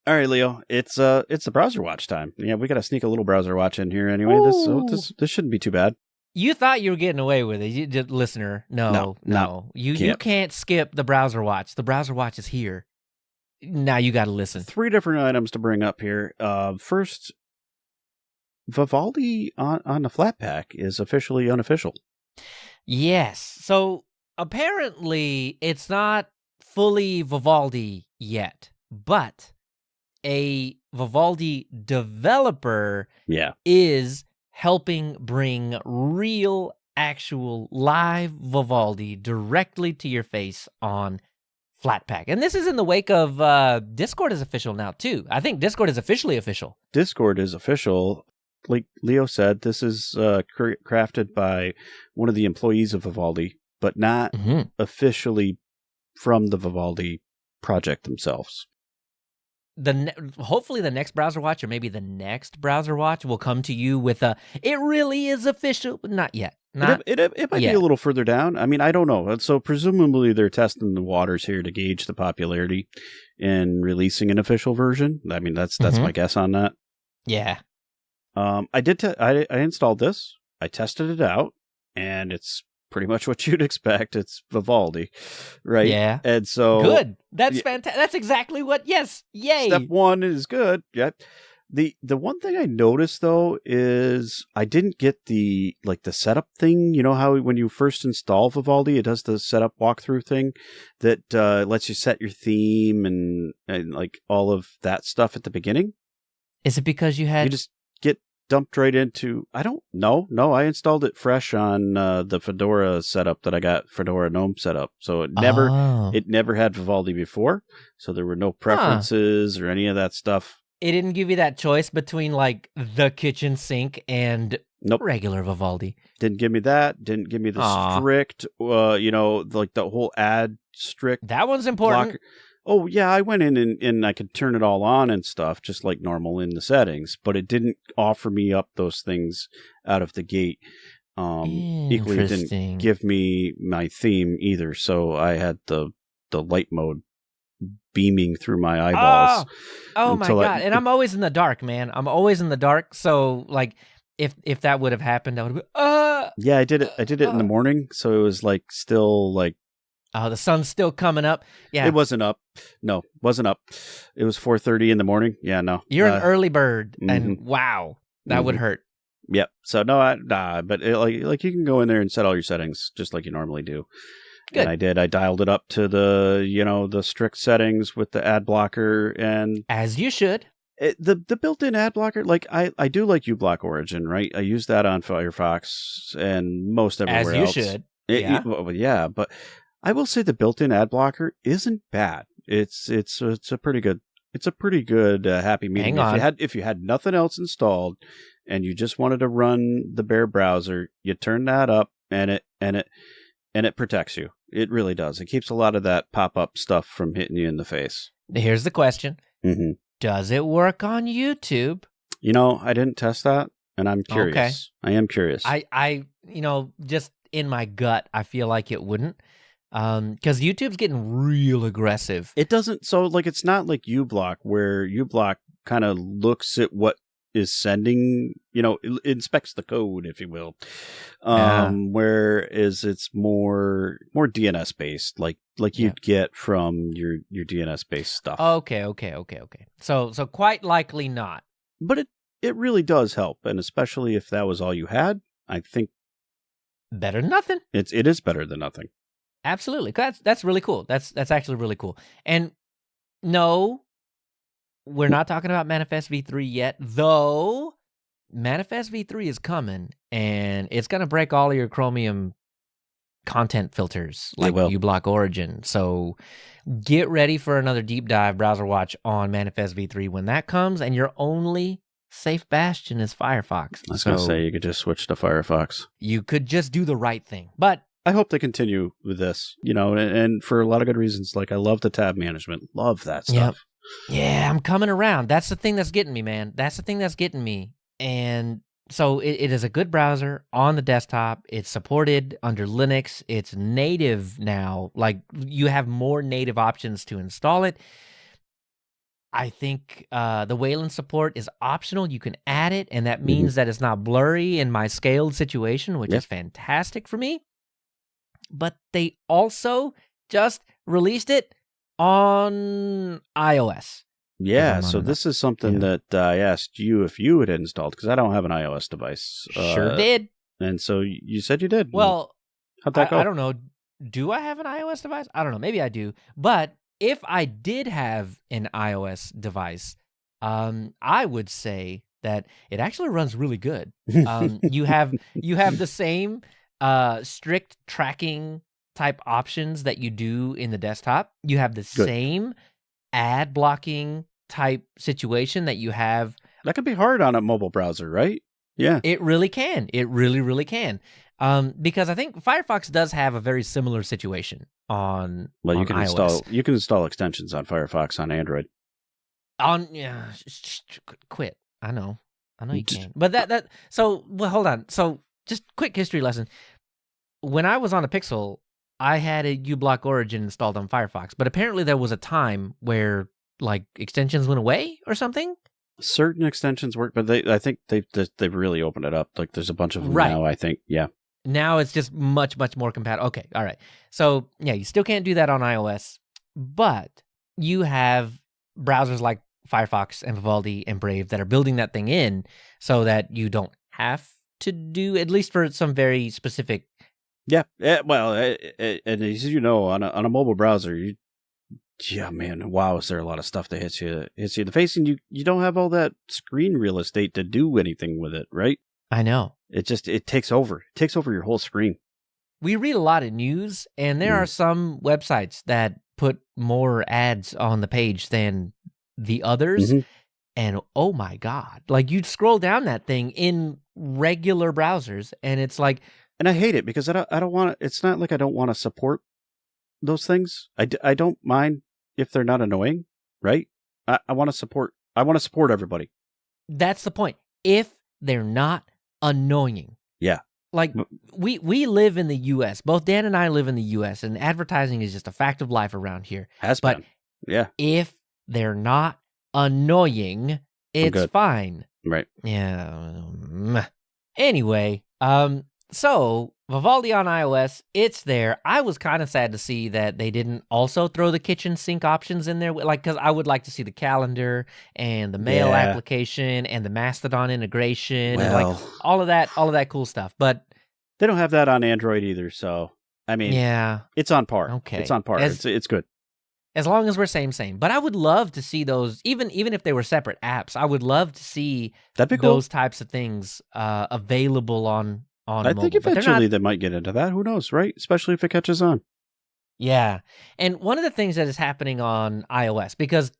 All right, Leo. It's the browser watch time. Yeah, we got to sneak a little browser watch in here anyway. This shouldn't be too bad. You thought you were getting away with it, you did, listener. No. You can't skip the browser watch. The browser watch is here. Now you got to listen. 3 different items to bring up here. First, Vivaldi on the flatpak is officially unofficial. Yes. So apparently it's not fully Vivaldi yet, but a Vivaldi developer is helping bring real, actual, live Vivaldi directly to your face on flatpak. And this is in the wake of Discord is official now, too. I think Discord is officially official. Discord is official. Like Leo said, this is crafted by one of the employees of Vivaldi, but not officially from the Vivaldi project themselves. Hopefully the next browser watch, or maybe the next browser watch, will come to you with a, it really is official, but not yet. It might be a little further down. I mean, I don't know. So presumably they're testing the waters here to gauge the popularity in releasing an official version. I mean, that's my guess on that. Yeah. I installed this. I tested it out, and it's pretty much what you'd expect. It's Vivaldi, right? Yeah. And so good. That's fantastic. That's exactly what. Yes. Yay. Step 1 is good. Yeah. The one thing I noticed though is I didn't get the setup thing. You know how when you first install Vivaldi, it does the setup walkthrough thing that lets you set your theme and like all of that stuff at the beginning. Is it because you just get dumped right into, I don't know. No, I installed it fresh on the Fedora setup that I got, Fedora GNOME setup. So it never had Vivaldi before. So there were no preferences or any of that stuff. It didn't give you that choice between like the kitchen sink and regular Vivaldi. Didn't give me that. Didn't give me the strict, like the whole add strict. That one's important. Blocker. Oh, yeah, I went in and I could turn it all on and stuff, just like normal in the settings, but it didn't offer me up those things out of the gate. Equally, it didn't give me my theme either, so I had the light mode beaming through my eyeballs. Oh my God. And I'm always in the dark, man. I'm always in the dark, so like if that would have happened, I would have Yeah, I did it in the morning, so it was like still like the sun's still coming up. Yeah. It wasn't up. No, wasn't up. It was 4:30 in the morning. Yeah, no. You're an early bird, and wow, that would hurt. Yep. So no, but like you can go in there and set all your settings just like you normally do. Good. And I did. I dialed it up to the strict settings with the ad blocker, and as you should. The built-in ad blocker, like I do like uBlock Origin, right? I use that on Firefox and most everywhere else. As you should. Yeah, but I will say the built-in ad blocker isn't bad. It's a pretty good happy medium. If you had nothing else installed and you just wanted to run the bare browser, you turn that up and it protects you. It really does. It keeps a lot of that pop-up stuff from hitting you in the face. Here's the question. Mm-hmm. Does it work on YouTube? I didn't test that, and I'm curious. Okay. I am curious. I just in my gut, I feel like it wouldn't. Because YouTube's getting real aggressive. It doesn't, so like it's not like uBlock, where uBlock kind of looks at what is sending, inspects the code, if you will. Whereas it's more DNS based, like you'd get from your DNS based stuff. Okay. So quite likely not. But it really does help, and especially if that was all you had, I think better than nothing. It is better than nothing. Absolutely. That's really cool. That's actually really cool. And no, we're not talking about Manifest v3 yet, though Manifest v3 is coming, and it's going to break all of your Chromium content filters like uBlock Origin. So get ready for another deep dive browser watch on Manifest v3 when that comes, and your only safe bastion is Firefox. I was going to say, you could just switch to Firefox. You could just do the right thing, but I hope they continue with this, and for a lot of good reasons. Like, I love the tab management. Love that stuff. Yep. Yeah, I'm coming around. That's the thing that's getting me, man. That's the thing that's getting me. And so it is a good browser on the desktop. It's supported under Linux. It's native now. Like, you have more native options to install it. I think the Wayland support is optional. You can add it, and that means that it's not blurry in my scaled situation, which is fantastic for me. But they also just released it on iOS. Yeah, so this is something that I asked you if you had installed, because I don't have an iOS device. Sure did. And so you said you did. Well, how'd that go? I don't know. Do I have an iOS device? I don't know. Maybe I do. But if I did have an iOS device, I would say that it actually runs really good. You have the same strict tracking type options that you do in the desktop. You have the same ad blocking type situation that you have. That could be hard on a mobile browser, right? Yeah. It really can. It really, really can. Because I think Firefox does have a very similar situation on you can iOS. You can install extensions on Firefox on Android. Quit. I know you can. But hold on. So just quick history lesson. When I was on a Pixel, I had a uBlock Origin installed on Firefox, but apparently there was a time where like extensions went away or something. Certain extensions work, but I think they've really opened it up. Like there's a bunch of them now, I think. Yeah. Now it's just much, much more compatible. Okay, all right. So yeah, you still can't do that on iOS, but you have browsers like Firefox and Vivaldi and Brave that are building that thing in so that you don't have to do, at least for some very specific. Yeah. Well, and as you know, on a mobile browser, wow, is there a lot of stuff that hits you in the face, and you don't have all that screen real estate to do anything with it, right? I know. It takes over. It takes over your whole screen. We read a lot of news, and there are some websites that put more ads on the page than the others. And oh my God, like you'd scroll down that thing in regular browsers, and it's like. And I hate it because I don't want to. It's not like I don't want to support those things. I don't mind if they're not annoying, right? I want to support. I want to support everybody. That's the point. If they're not annoying. Yeah. Like we live in the US. Both Dan and I live in the US, and advertising is just a fact of life around here. But yeah. If they're not annoying, it's fine. Right. Yeah. Anyway, so Vivaldi on iOS, it's there. I was kind of sad to see that they didn't also throw the kitchen sink options in there, like because I would like to see the calendar and the mail application and the Mastodon integration and like all of that cool stuff. But they don't have that on Android either. So I mean, it's on par. Okay, it's on par. It's good. As long as we're same. But I would love to see those, even if they were separate apps. I would love to see those types of things available on I mobile. think eventually they might get into that. Who knows, right? Especially if it catches on. Yeah. And one of the things that is happening on iOS, because,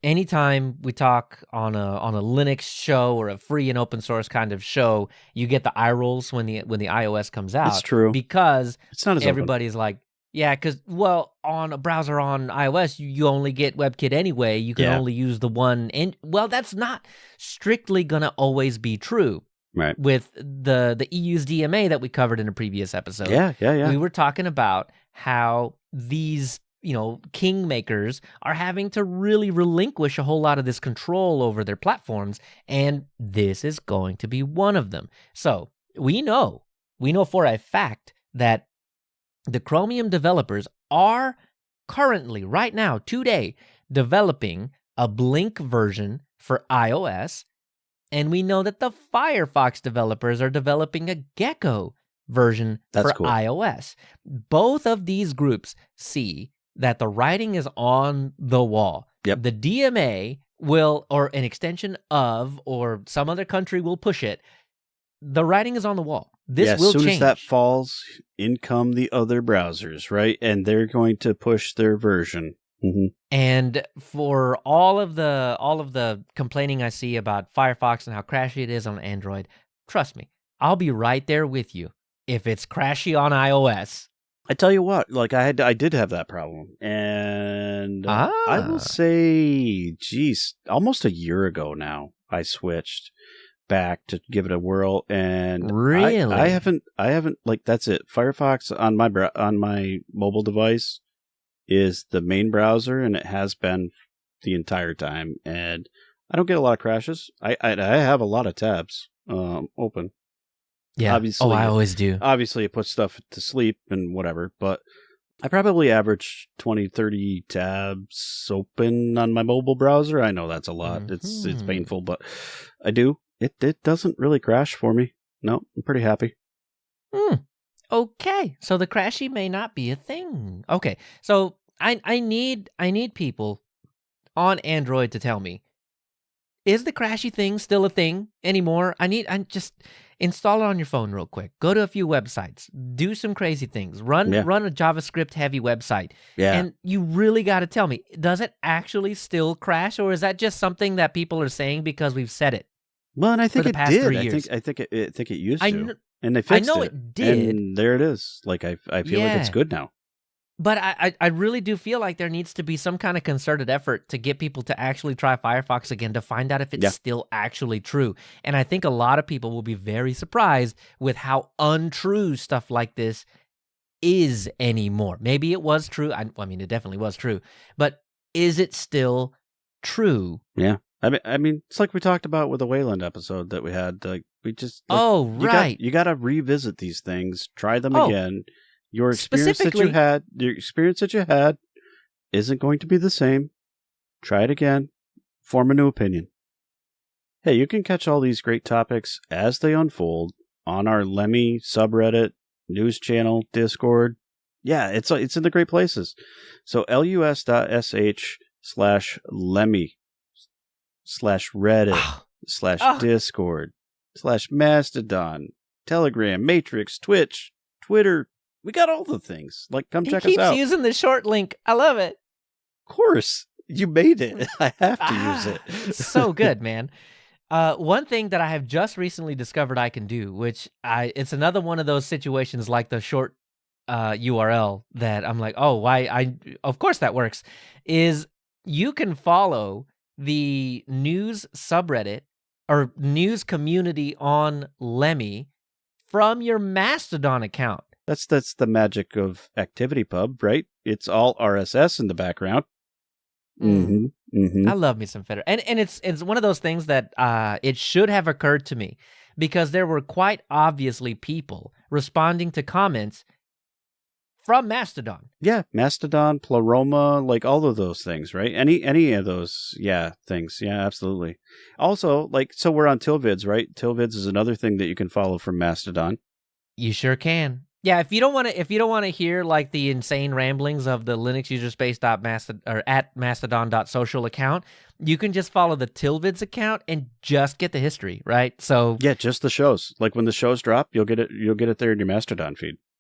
anytime we talk on a Linux show or a free and open source kind of show, you get the eye rolls when the iOS comes out. It's true. Because it's not as everybody's open. Like, yeah, because, on a browser on iOS, you only get WebKit anyway. You can only use the one. And, that's not strictly going to always be true. Right. With the EU's DMA that we covered in a previous episode. Yeah. We were talking about how these, kingmakers are having to really relinquish a whole lot of this control over their platforms, and this is going to be one of them. So we know for a fact that the Chromium developers are currently, right now, today, developing a Blink version for iOS. And we know that the Firefox developers are developing a Gecko version for iOS. Both of these groups see that the writing is on the wall. Yep. The DMA will, or an extension of, or some other country will push it. The writing is on the wall. This will change. As soon as that falls, in come the other browsers, right? And they're going to push their version. Mm-hmm. And for all of the complaining I see about Firefox and how crashy it is on Android, trust me, I'll be right there with you if it's crashy on iOS. I tell you what, like I did have that problem, and I will say, almost a year ago now, I switched back to give it a whirl, and really, I haven't like that's it. Firefox on my mobile device is the main browser, and it has been the entire time, and I don't get a lot of crashes. I have a lot of tabs open. Yeah. Obviously, I always do. Obviously, it puts stuff to sleep and whatever, but I probably average 20, 30 tabs open on my mobile browser. I know that's a lot. Mm-hmm. It's painful, but I do. It doesn't really crash for me. No, I'm pretty happy. Okay, so the crashy may not be a thing. Okay, so I need people on Android to tell me, is the crashy thing still a thing anymore? I just install it on your phone real quick. Go to a few websites. Do some crazy things. Run a JavaScript heavy website. Yeah. And you really got to tell me, does it actually still crash, or is that just something that people are saying because we've said it? Well, and I think for the past 3 years. I think it used to. And they fixed it. I know it did. And there it is. Like I feel like it's good now. But I really do feel like there needs to be some kind of concerted effort to get people to actually try Firefox again to find out if it's still actually true. And I think a lot of people will be very surprised with how untrue stuff like this is anymore. Maybe it was true. I mean, it definitely was true. But is it still true? Yeah. I mean, it's like we talked about with the Wayland episode that we had. Like we just you got to revisit these things, try them again. Your experience that you had isn't going to be the same. Try it again. Form a new opinion. Hey, you can catch all these great topics as they unfold on our Lemmy subreddit, news channel, Discord. Yeah, it's in the great places. So lus.sh/Lemmy/Reddit/Discord/Mastodon, Telegram, Matrix, Twitch, Twitter. We got all the things. Like, come check us out. He keeps using the short link. I love it. Of course. You made it. I have to use it. So good, man. One thing that I have just recently discovered I can do, it's another one of those situations like the short URL that I'm like, oh, why? Of course that works, is you can follow the news subreddit or news community on Lemmy from your Mastodon account. That's the magic of ActivityPub, right? It's all RSS in the background. I love me some Federer. And it's one of those things that it should have occurred to me because there were quite obviously people responding to comments from Mastodon. Yeah, Mastodon, Pleroma, like all of those things, right? Any of those, things. Yeah, absolutely. Also, so we're on TILvids, right? TILvids is another thing that you can follow from Mastodon. You sure can. Yeah, if you don't want to hear like the insane ramblings of the Linux user space at mastodon.social account, you can just follow the TILvids account and just get the history, right? So yeah, just the shows. Like when the shows drop, you'll get it there in your Mastodon feed.